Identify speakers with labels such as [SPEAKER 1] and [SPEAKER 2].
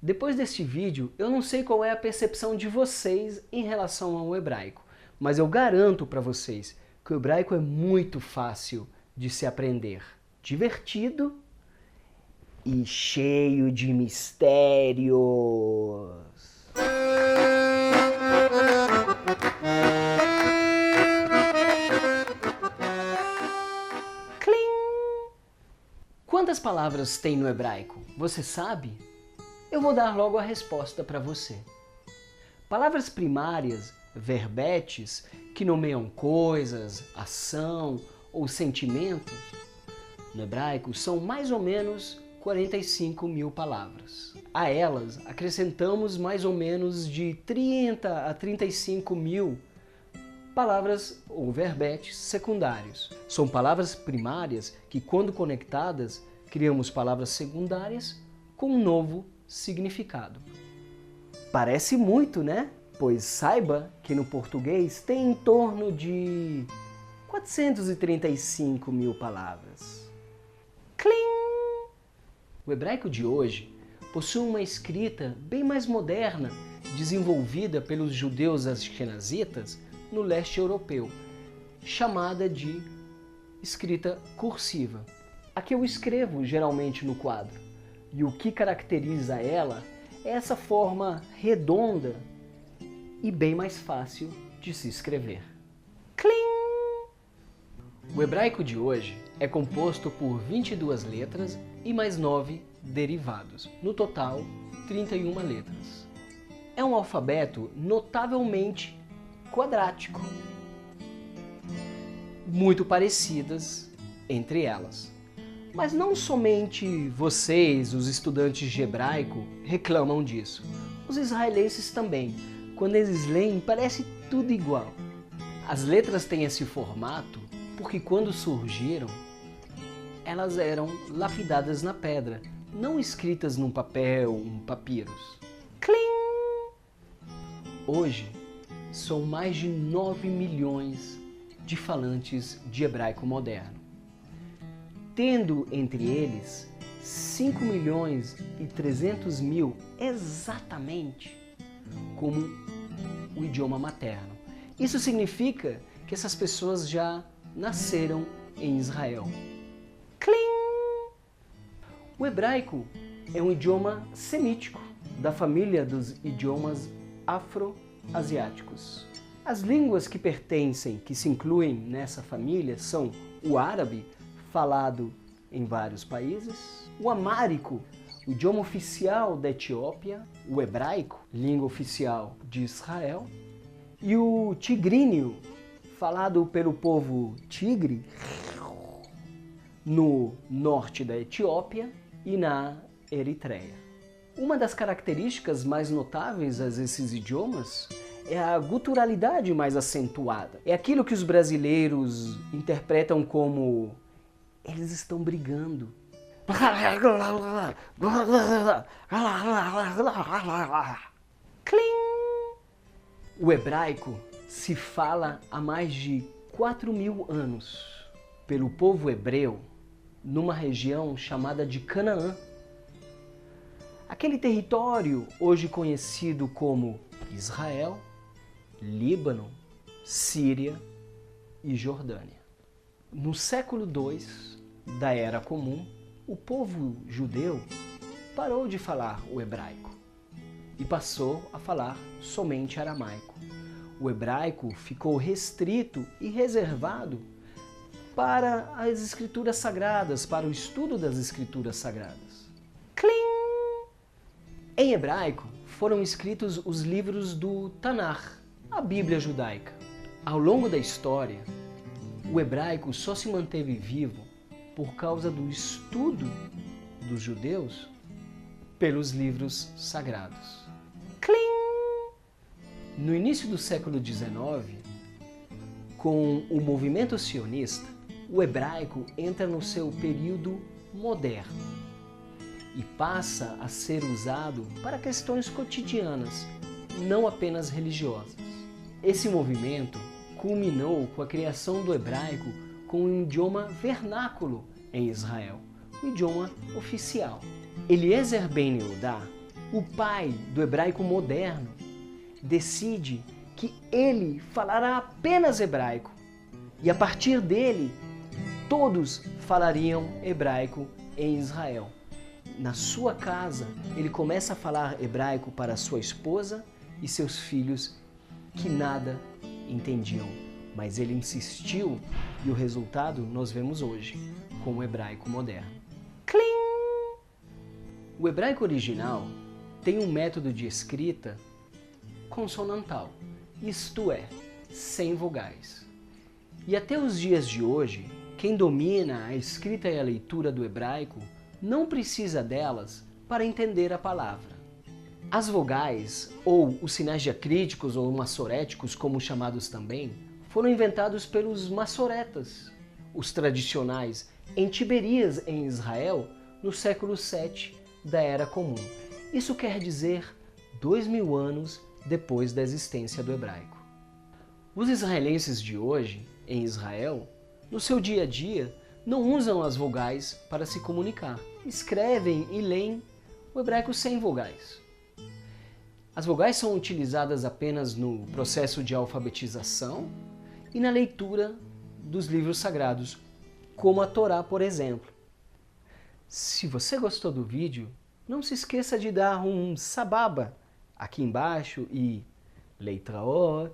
[SPEAKER 1] Depois deste vídeo, eu não sei qual é a percepção de vocês em relação ao hebraico, mas eu garanto para vocês que o hebraico é muito fácil de se aprender, divertido e cheio de mistérios. Clim! Quantas palavras tem no hebraico? Você sabe? Eu vou dar logo a resposta para você. Palavras primárias, verbetes, que nomeiam coisas, ação ou sentimentos, no hebraico são mais ou menos 45 mil palavras. A elas acrescentamos mais ou menos de 30 a 35 mil palavras ou verbetes secundários. São palavras primárias que, quando conectadas, criamos palavras secundárias com um novo significado. Parece muito, né? Pois saiba que no português tem em torno de 435 mil palavras. Clim! O hebraico de hoje possui uma escrita bem mais moderna, desenvolvida pelos judeus ashkenazitas no leste europeu, chamada de escrita cursiva. A que eu escrevo geralmente no quadro. E o que caracteriza ela é essa forma redonda e bem mais fácil de se escrever. Clim! O hebraico de hoje é composto por 22 letras e mais 9 derivados. No total, 31 letras. É um alfabeto notavelmente quadrático, muito parecidas entre elas. Mas não somente vocês, os estudantes de hebraico, reclamam disso. Os israelenses também. Quando eles leem, parece tudo igual. As letras têm esse formato porque quando surgiram, elas eram lapidadas na pedra, não escritas num papel, um papyrus. Clim! Hoje, são mais de 9 milhões de falantes de hebraico moderno, tendo entre eles 5 milhões e 300 mil exatamente como o idioma materno. Isso significa que essas pessoas já nasceram em Israel. Clim! O hebraico é um idioma semítico, da família dos idiomas afro-asiáticos. As línguas que pertencem, que se incluem nessa família, são o árabe, falado em vários países, o amárico, o idioma oficial da Etiópia, o hebraico, língua oficial de Israel, e o tigríneo, falado pelo povo tigre, no norte da Etiópia e na Eritreia. Uma das características mais notáveis a esses idiomas é a guturalidade mais acentuada. É aquilo que os brasileiros interpretam como eles estão brigando. Clim! O hebraico se fala há mais de 4.000 anos pelo povo hebreu numa região chamada de Canaã. Aquele território hoje conhecido como Israel, Líbano, Síria e Jordânia. No século II da Era Comum, o povo judeu parou de falar o hebraico e passou a falar somente aramaico. O hebraico ficou restrito e reservado para as escrituras sagradas, para o estudo das escrituras sagradas. Clim! Em hebraico foram escritos os livros do Tanakh, a Bíblia judaica. Ao longo da história, o hebraico só se manteve vivo por causa do estudo dos judeus pelos livros sagrados. Clim! No início do século XIX, com o movimento sionista, o hebraico entra no seu período moderno e passa a ser usado para questões cotidianas, não apenas religiosas. Esse movimento culminou com a criação do hebraico como um idioma vernáculo em Israel, o idioma oficial. Eliezer Ben Yehudá o pai do hebraico moderno decide que ele falará apenas hebraico e a partir dele todos falariam hebraico em Israel. Na sua casa, ele começa a falar hebraico para sua esposa e seus filhos que nada entendiam. Mas ele insistiu e o resultado nós vemos hoje com o hebraico moderno. Clim! O hebraico original tem um método de escrita consonantal, isto é, sem vogais. E até os dias de hoje, quem domina a escrita e a leitura do hebraico não precisa delas para entender a palavra. As vogais, ou os sinais diacríticos ou massoréticos, como chamados também, foram inventados pelos massoretas, os tradicionais, em Tiberias, em Israel, no século VII da Era Comum. Isso quer dizer 2000 anos depois da existência do hebraico. Os israelenses de hoje, em Israel, no seu dia a dia, não usam as vogais para se comunicar. Escrevem e leem o hebraico sem vogais. As vogais são utilizadas apenas no processo de alfabetização e na leitura dos livros sagrados, como a Torá, por exemplo. Se você gostou do vídeo, não se esqueça de dar um sababa aqui embaixo e leitraot.